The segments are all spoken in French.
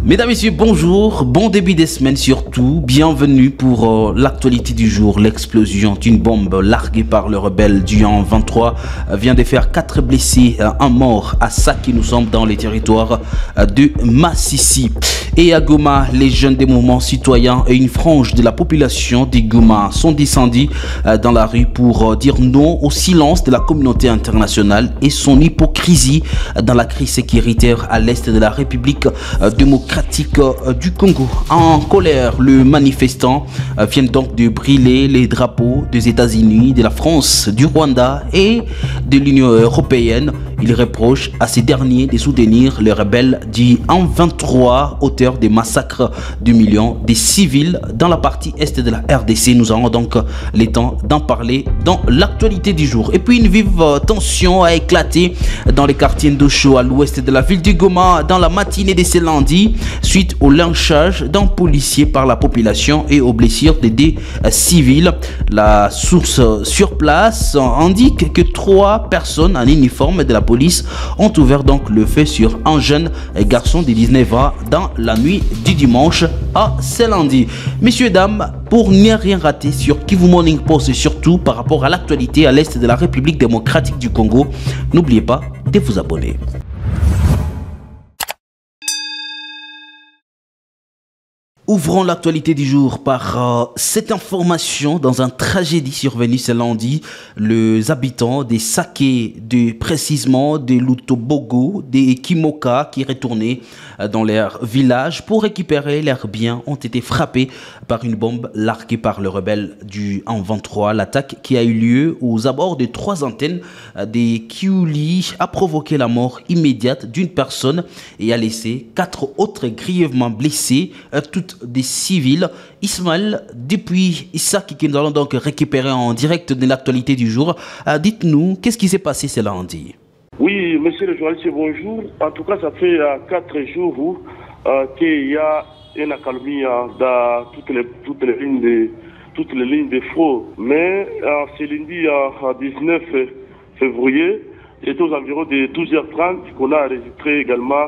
Mesdames, Messieurs, bonjour, bon début de semaine surtout, bienvenue pour l'actualité du jour. L'explosion d'une bombe larguée par le rebelle du 23 vient de faire 4 blessés, un mort à Saké. Nous sommes dans les territoires de Massissi. Et à Goma, les jeunes des mouvements citoyens et une frange de la population des Goma sont descendus dans la rue pour dire non au silence de la communauté internationale et son hypocrisie dans la crise sécuritaire à l'est de la République démocratique du Congo. En colère, le manifestant vient donc de brûler les drapeaux des États-Unis, de la France, du Rwanda et de l'Union européenne. Il reproche à ces derniers de soutenir les rebelles du 23, auteurs des massacres de millions de civils dans la partie est de la RDC. Nous aurons donc le temps d'en parler dans l'actualité du jour. Et puis une vive tension a éclaté dans les quartiers d'Osho à l'ouest de la ville du Goma dans la matinée de ce lundi suite au lynchage d'un policier par la population et aux blessures des civils. La source sur place indique que 3 personnes en uniforme de la police ont ouvert donc le feu sur un jeune garçon de 19 ans dans la nuit du dimanche à ce lundi. Messieurs, dames, pour ne rien rater sur Kivu Morning Post et surtout par rapport à l'actualité à l'est de la République démocratique du Congo, n'oubliez pas de vous abonner. Ouvrons l'actualité du jour par cette information dans une tragédie survenue ce lundi. Les habitants des Saké, précisément de Lutobogo, des Kimoka qui retournaient dans leur village pour récupérer leurs biens ont été frappés par une bombe larguée par le rebelle du 23. L'attaque qui a eu lieu aux abords de 3 antennes des Kiouli a provoqué la mort immédiate d'une personne et a laissé 4 autres grièvement blessés, toutes des civils. Ismaël, depuis Isaac, que nous allons donc récupérer en direct de l'actualité du jour, dites-nous, qu'est-ce qui s'est passé ce lundi? Oui, monsieur le journaliste, bonjour. En tout cas, ça fait 4 jours qu'il y a une accalmie dans toutes les lignes de faux. Mais ce lundi, 19 février, c'était aux environs de 12h30 qu'on a enregistré également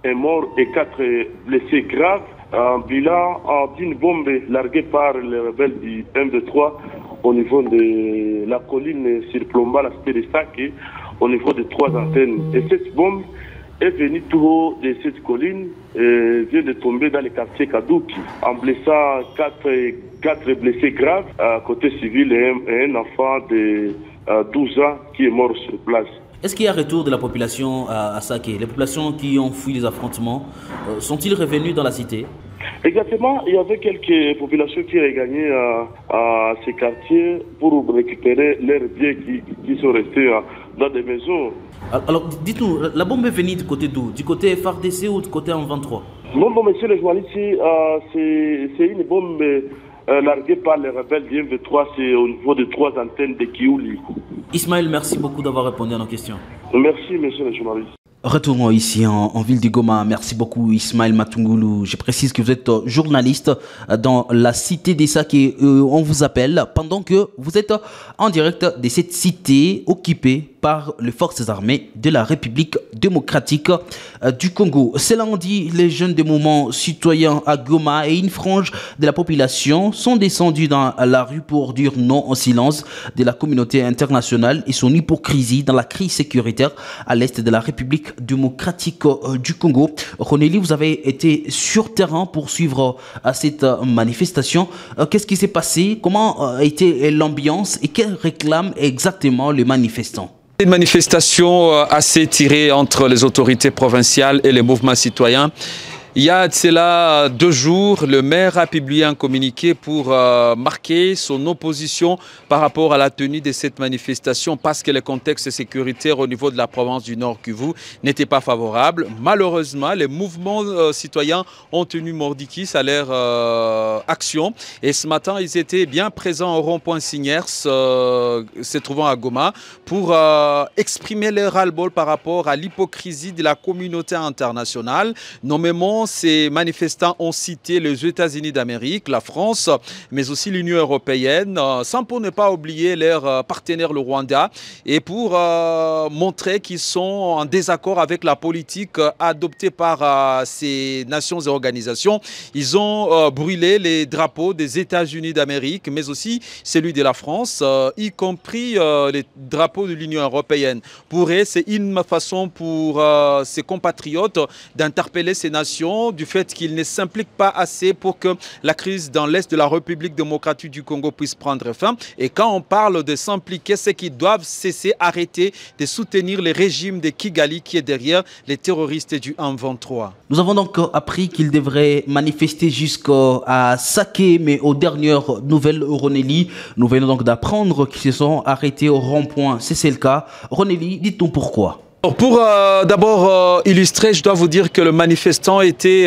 un mort et 4 blessés graves. Un bilan d'une bombe larguée par les rebelles du M23 au niveau de la colline surplombant la cité de Saké, au niveau de 3 antennes. Et cette bombe est venue tout haut de cette colline et vient de tomber dans le quartier Kadouki, en blessant 4 blessés graves, côté civil et un enfant de 12 ans qui est mort sur place. Est-ce qu'il y a retour de la population à Saké? Les populations qui ont fui les affrontements, sont-ils revenus dans la cité? Exactement, il y avait quelques populations qui regagnaient à ces quartiers pour récupérer leurs biens qui sont restés dans des maisons. Alors, dites-nous, la bombe est venue du côté d'où? Du côté FARDC ou du côté M23? Non, monsieur le journaliste, c'est une bombe larguée par les rebelles du M23, c'est au niveau de 3 antennes de Kiouli. Ismaël, merci beaucoup d'avoir répondu à nos questions. Merci, monsieur le journaliste. Retournons ici en ville du Goma. Merci beaucoup Ismaël Matungulu. Je précise que vous êtes journaliste dans la cité des Saké. On vous appelle pendant que vous êtes en direct de cette cité occupée par les forces armées de la République démocratique du Congo. Ce lundi, les jeunes des mouvements citoyens à Goma et une frange de la population sont descendus dans la rue pour dire non au silence de la communauté internationale et son hypocrisie dans la crise sécuritaire à l'est de la République démocratique du Congo. Roneli, vous avez été sur terrain pour suivre cette manifestation. Qu'est-ce qui s'est passé? Comment a été l'ambiance et quelle réclament exactement les manifestants? Une manifestation assez tirée entre les autorités provinciales et les mouvements citoyens. Il y a de cela 2 jours, le maire a publié un communiqué pour marquer son opposition par rapport à la tenue de cette manifestation parce que le contexte sécuritaire au niveau de la province du Nord Kivu n'était pas favorable. Malheureusement, les mouvements citoyens ont tenu mordicus à leur action et ce matin, ils étaient bien présents au rond-point Signers, se trouvant à Goma, pour exprimer leur ras-le-bol par rapport à l'hypocrisie de la communauté internationale, nommément ces manifestants ont cité les États-Unis d'Amérique, la France, mais aussi l'Union européenne, sans pour ne pas oublier leur partenaire le Rwanda, et pour montrer qu'ils sont en désaccord avec la politique adoptée par ces nations et organisations. Ils ont brûlé les drapeaux des États-Unis d'Amérique, mais aussi celui de la France, y compris les drapeaux de l'Union européenne. Pour eux, c'est une façon pour ses compatriotes d'interpeller ces nations du fait qu'ils ne s'impliquent pas assez pour que la crise dans l'Est de la République démocratique du Congo puisse prendre fin. Et quand on parle de s'impliquer, c'est qu'ils doivent cesser, arrêter de soutenir le régime de Kigali qui est derrière les terroristes du M23. Nous avons donc appris qu'ils devraient manifester jusqu'à Saké, mais aux dernières nouvelles, Ronelli, nous venons donc d'apprendre qu'ils se sont arrêtés au rond-point. C'est le cas. Ronelli, dites-nous pourquoi. Pour d'abord illustrer, je dois vous dire que le manifestant était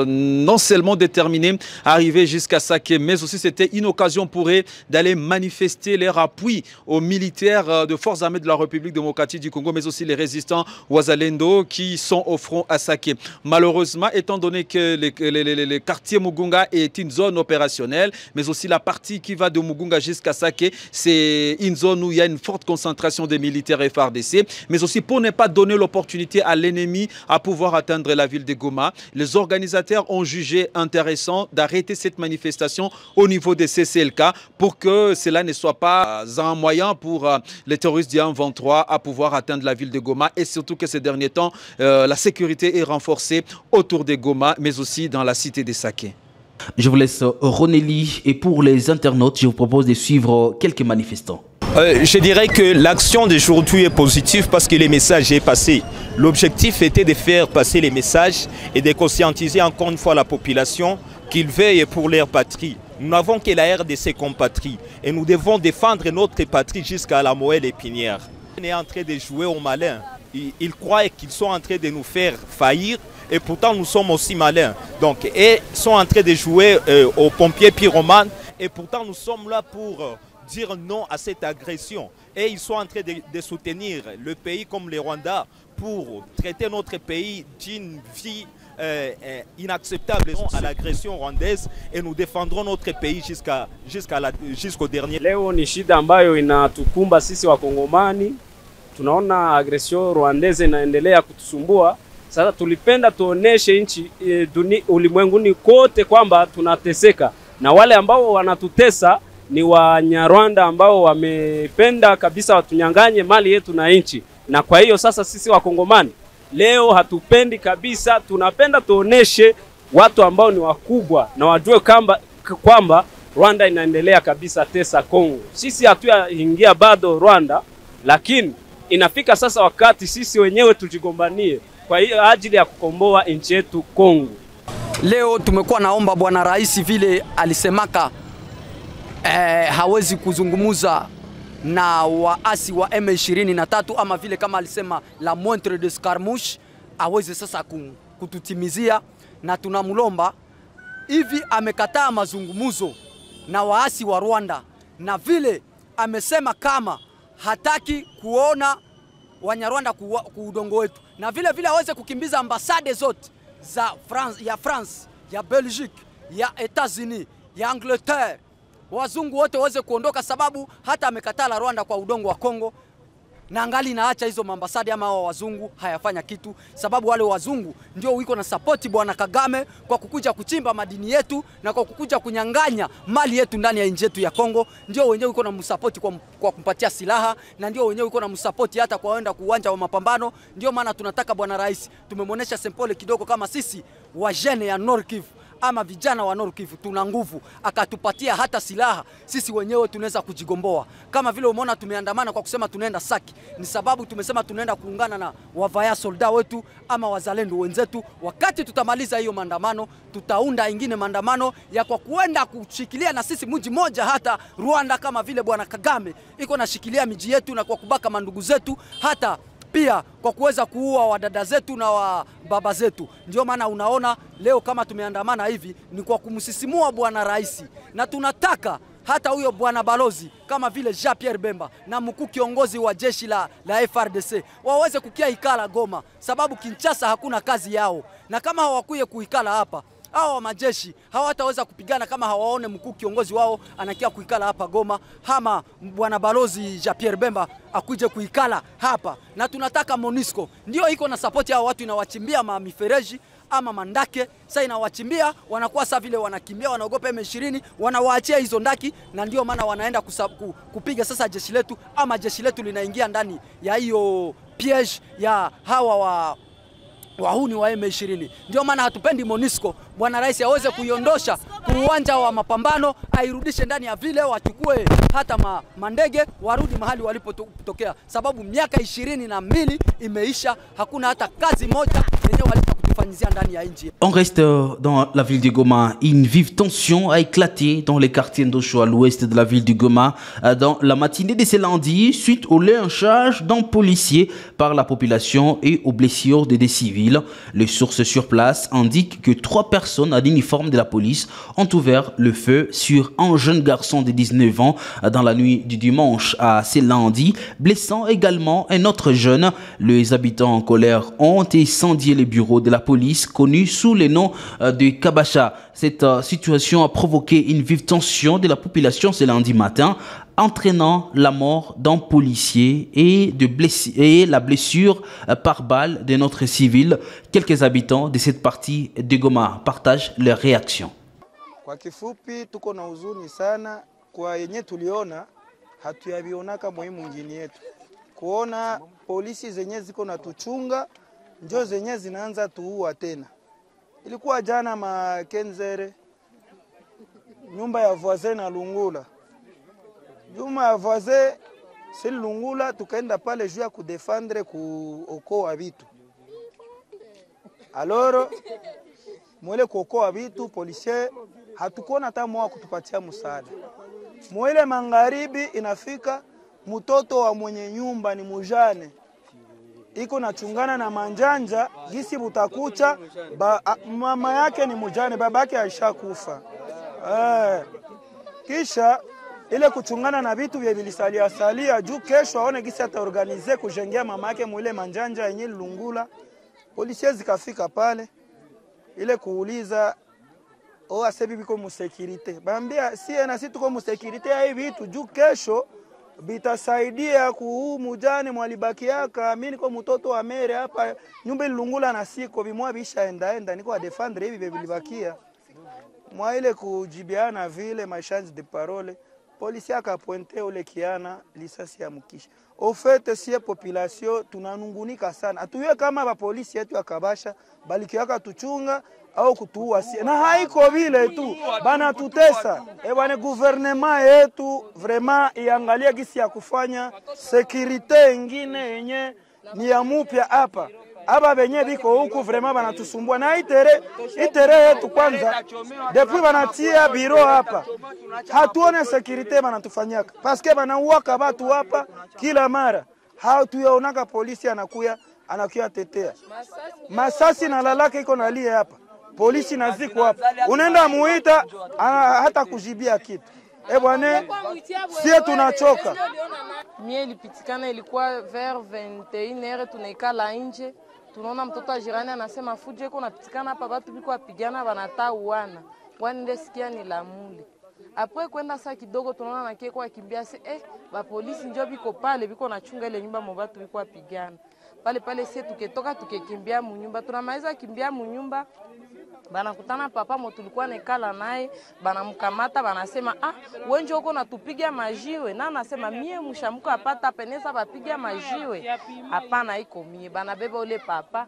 non seulement déterminé à arriver jusqu'à Saké, mais aussi c'était une occasion pour eux d'aller manifester leur appui aux militaires de forces armées de la République démocratique du Congo, mais aussi les résistants Wazalendo qui sont au front à Saké. Malheureusement, étant donné que le quartier Mugunga est une zone opérationnelle, mais aussi la partie qui va de Mugunga jusqu'à Saké, c'est une zone où il y a une forte concentration des militaires FARDC, mais aussi pour ne pas donner l'opportunité à l'ennemi à pouvoir atteindre la ville de Goma. Les organisateurs ont jugé intéressant d'arrêter cette manifestation au niveau des CCLK pour que cela ne soit pas un moyen pour les terroristes du M23 à pouvoir atteindre la ville de Goma, et surtout que ces derniers temps, la sécurité est renforcée autour de Goma, mais aussi dans la cité de Saké. Je vous laisse Ronelli, et pour les internautes, je vous propose de suivre quelques manifestants. Je dirais que l'action d'aujourd'hui est positive parce que les messages est passé. L'objectif était de faire passer les messages et de conscientiser encore une fois la population qu'ils veillent pour leur patrie. Nous n'avons que la RDC comme patrie et nous devons défendre notre patrie jusqu'à la moelle épinière. On est en train de jouer au malin. Ils croient qu'ils sont en train de nous faire faillir et pourtant nous sommes aussi malins. Donc, ils sont en train de jouer aux pompiers pyromanes et pourtant nous sommes là pour dire non à cette agression. Et ils sont en train de soutenir le pays comme le Rwanda pour traiter notre pays d'une vie inacceptable à l'agression rwandaise, et nous défendrons notre pays jusqu'au dernier. Leo ni shida ambayo inatukumba sisi Wakongomani. Tunaona agression rwandaise inaendelea kutusumbua. Sasa tulipenda tuoneshe nchi ulimwenguni kote kwamba tunateseka, na wale ambao wanatutesa ni Wanyarwanda ambao wamependa kabisa watunyanganye mali yetu na nchi. Na kwa hiyo sasa sisi Wakongomani leo hatupendi kabisa, tunapenda tuoneshe watu ambao ni wakubwa na wajue kwamba Rwanda inaendelea kabisa tesa Kongo. Sisi hatuyaingia bado Rwanda, lakini inafika sasa wakati sisi wenyewe tujigombanie kwa hiyo ajili ya kukomboa nchi yetu Kongo. Leo tumekuwa naomba bwana rais vile alisemaka hawezi kuzungumuza na waasi wa M23 ama vile kama alisema la moindre de escarmouche, aweze sasa kututimizia, na tunamulomba hivi. Amekataa mazungumuzo na waasi wa Rwanda, na vile amesema kama hataki kuona Wanyarwanda kuudongo wetu, na vile aweze kukimbiza ambasade zote za France, ya Belgique, ya Etats-Unis, ya Angleterre. Wazungu wote waweze kuondoka, sababu hata amekatala Rwanda kwa udongo wa Kongo, na angali naacha hizo ambasadi ama wazungu hayafanya kitu, sababu wale wazungu ndio wiko na support bwana Kagame kwa kukuja kuchimba madini yetu na kwa kukuja kunyang'anya mali yetu ndani ya nchi yetu ya Kongo. Ndio wenyewe wiko na msupport kwa kumpatia silaha, na ndio wenyewe wiko na msupport hata kwa kwenda kuuwanja wa mapambano. Ndio maana tunataka bwana rais tumemwonesha sempole kidogo kama sisi wa jeune ya Nord Kivu ama vijana wa Nord Kivu tuna nguvu, akatupatia hata silaha, sisi wenyewe tunaweza kujigomboa. Kama vile umeona tumeandamana kwa kusema tunaenda Saki, ni sababu tumesema tunaenda kuungana na wavaya solda wetu ama wazalendo wenzetu. Wakati tutamaliza hiyo maandamano, tutaunda ingine maandamano ya kwa kuenda kushikilia na sisi mji moja hata Rwanda, kama vile bwana Kagame iko nashikilia miji yetu na kwa kubaka mandugu zetu, hata pia kwa kuweza kuua wadada zetu na wa baba zetu. Ndio maana unaona leo kama tumeandamana hivi ni kwa kumsisimua bwana rais, na tunataka hata huyo bwana balozi kama vile Jean Pierre Bemba na mkuu kiongozi wa jeshi la FRDC waweze kukia ikala Goma, sababu Kinshasa hakuna kazi yao, na kama hawakuye kuikala hapa hao majeshi hawataweza kupigana kama hawaone mkuu kiongozi wao anakia kuikala hapa Goma, hama bwana balozi Jean Pierre Bemba akuje kuikala hapa. Na tunataka MONUSCO ndio iko na support ya watu, inawachimbia mifereji ama mandake, sasa inawachimbia, wanakuwa sasa vile wanakimbia, wanaogopa M20, wanawaachia hizo ndaki, na ndio maana wanaenda kupiga sasa jeshi letu, ama jeshi letu linaingia ndani ya hiyo piege ya hawa wahuni wa M20. Ndio maana hatupendi MONUSCO. Bwana Rais aweze kuiondosha uwanja wa mapambano, airudishe ndani ya vile, wachukue hata mandege warudi mahali walipotokea, sababu miaka 22 imeisha, hakuna hata kazi moja yenyewe walipokufanyizia ndani ya nchi. On reste dans la ville de Goma. Une vive tension a éclaté dans les quartiers d'Osho à l'ouest de la ville de Goma dans la matinée de ce lundi suite au lynchage d'un policier par la population et aux blessures de des civils. Les sources sur place indiquent que 3 personnes à l'uniforme de la police ont ouvert le feu sur un jeune garçon de 19 ans dans la nuit du dimanche à ce lundi, blessant également un autre jeune. Les habitants en colère ont incendié les bureaux de la police connu sous le nom de Kabacha. Cette situation a provoqué une vive tension de la population ce lundi matin, entraînant la mort d'un policier et la blessure par balle de notre civil. Quelques habitants de cette partie de Goma partagent leurs réactions. Kwa kifupi tuko na huzuni sana kwa yenye tuliona, hatuyabionaka muhimu ngini yetu. Kuona polisi zenye ziko na tuchunga njo zenye zinaanza tuua tena. Ilikuwa jana Makenzere, nyumba ya voisin na Lungula. Nyumba ya voisin si Lungula, tukaenda pale juu ya kudefendre kuokoa vitu. Aloro mwele kuokoa vitu, policier hatukuona hata mmoja kutupatia msaada. Mwele magharibi inafika, mtoto wa mwenye nyumba ni mujane, iko na chungana na manjanja gisi butakucha, mama yake ni mujane, baba yake aishakufa. Kisha ile kuchungana na vitu vya bilisalia juu kesho aone gisi ataorganize kujengea mama yake mwile manjanja yenye Lungula. Polisi zikafika pale ile kuuliza asebi biko musekirite, bambia si tuko musekirite ya hivi vitu juu kesho bitasaidia kuumujane mwalibaki yaka. Mimi niko mtoto wa mere hapa nyumba Lungula na siko bimwa bisha enda niko a defendre hivi bilibakia mwa ile kujibiana vile machange de parole. Polisi akapointe ule kiana lisasi ya mukisha. Au fait si population tunanungunika sana. Atuwe kama ba polisi yetu akabasha balikiaka tuchunga au kutuua si. Na haiko vile tu bana tutesa. Bwana gouvernement yetu vraiment iangalia gisi ya kufanya securite nyingine yenye ni ya mupya hapa. Aba benye biko huku vraiment banatusumbua na itere yetu kwanza depuis banatia biro hapa hatuone securite banatufanyaka paske banauaka watu hapa kila mara. Hatuyaonaka polisi anakuya tetea masasi na lalaka iko nalia hapa, polisi naziko hapa, unaenda muita hata kujibia kitu. Bwana sie tunachoka. Mie ilipitikana ilikuwa vers 21h, tunaikala nje. Tunaona mtoto wa jirani anasema fuje iko napitikana hapa, watu biko wapigana wanata uana. Wani ndesikia ni lamuli. Apwe kwenda saa kidogo tunaona na keko akimbia se ba polisi njoo biko pale biko nachunga ile nyumba mwa watu biko wapigana. Pale sie tuketoka tukekimbia mu nyumba. Tunamaliza kimbia mu nyumba. Banakutana papa mo tulikuwa nekala naye, banamkamata banasema wewe njoo uko natupiga majiwe. Na anasema mie mshamuko apata peneza bapiga majiwe. Hapana iko mie. Banabeba ule papa.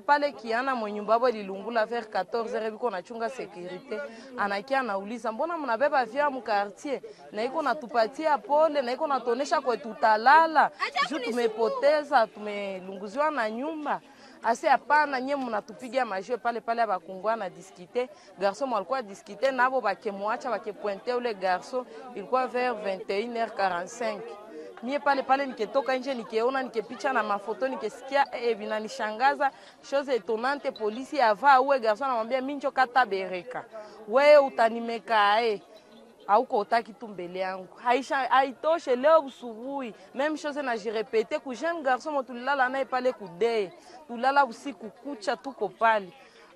Pale kiana mwenye nyumba babo Lungula vers 14h biko nachunga securite. Anakia anauliza mbona mnabeba vya mu quartier? Na iko natupatia pole, na iko natuonesha kwa tutalala. Juu tumepoteza, tumelunguziwa na nyumba. Ase hapana nye mnatupiga majiwe pale abakungwa na discuter. Garçon alikuwa discuter nabo bakemwacha bakepointe ule garçon, ilikuwa vers 21h45. Mie pale niketoka nje nikeona nikepicha na mafoto nikesikia binanishangaza chose étonnante. Polisi ava uwe garçon anamwambia minjo kata bereka. Wewe utanimeka auko utaki tu mbele yangu haitoshe. Leo usubuhi même chose najirepete ku jeune garçon tulilala naye pale kudee, tulala usiku kucha tuko pale.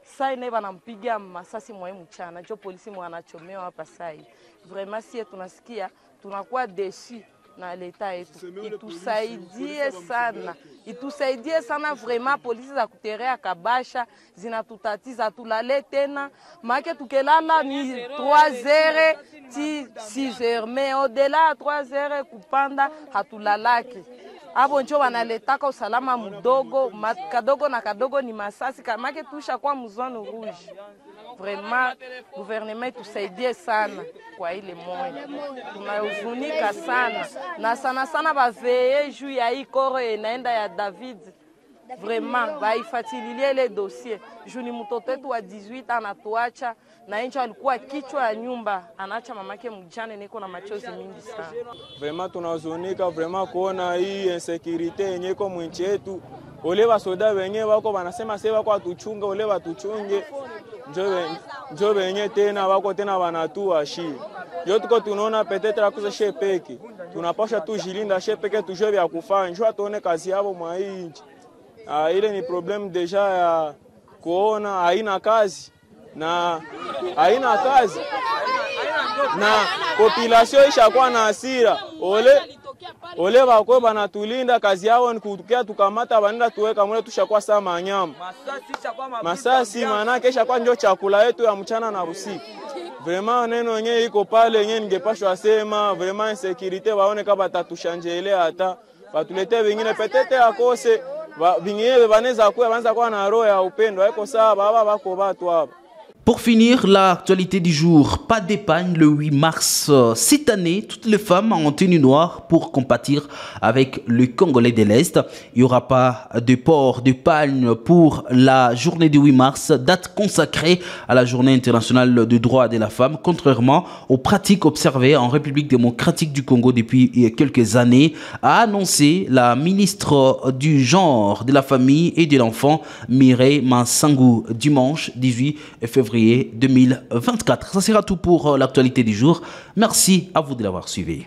Sai naye banampiga masasi mwa mchana, jo polisi mwanachomewa hapa sai. Vraiment si tunasikia tunakuwa deshi na leta yetu, itusaidie sana vraiment. Polisi za kuterea Kabasha zinatutatiza, tulale tena make tukelala ni 3h ti 6h, mais au-delà 3h kupanda hatulalaki. Abo njo wanaletaka usalama mdogo, kadogo na kadogo ni masasi kamake tusha kwa mzone rouge. Vraiment gouvernement tusaidie sana kwa ile moyo, tunahuzunika sana na sana baveye juu ya hii koro inaenda ya David. Vraiment baifatililie ile dossier juu ni mtoto wetu wa 18 anatuacha na nje alikuwa kichwa ya nyumba, anaacha mamake mjane, niko na machozi mingi sana. Vraiment tunahuzunika vraiment kuona hii insecurity yenye iko mwinchi yetu. Ole basoda wenye wako wanasema sasa wako atuchunga, ole watuchunge. Njo wenye tena wako tena wanatua shi. Yo tuko tunaona peut-être akuze shepeke. Tunapasha tu jilinda shepeke tujue vya kufanya. Njoo tuone kazi yao mwa nchi. Ile ni problem deja ya kuona haina kazi na population ishakuwa na hasira. Ole bako banatulinda, kazi yao ni kutukia tukamata banenda tuweka mule, tushakuwa sama manyama masasi, maana kesha kwa ndio chakula yetu ya mchana na usiku. Vraiment neno yenyewe iko pale yenyewe ningepashwa sema vraiment insécurité waone kama batatushanjelea hata batulete vingine petete akose vingine banaweza kuwa na roho ya upendo, haiko sawa baba bako watu hapa. Pour finir, l'actualité du jour, pas d'épargne le 8 mars. Cette année, toutes les femmes en tenue noire pour compatir avec le Congolais de l'Est. Il n'y aura pas de port de palme pour la journée du 8 mars, date consacrée à la journée internationale des droits de la femme, contrairement aux pratiques observées en République démocratique du Congo depuis quelques années, a annoncé la ministre du genre, de la famille et de l'enfant, Mireille Mansangou, dimanche 18 février 2024. Ça sera tout pour l'actualité du jour. Merci à vous de l'avoir suivi.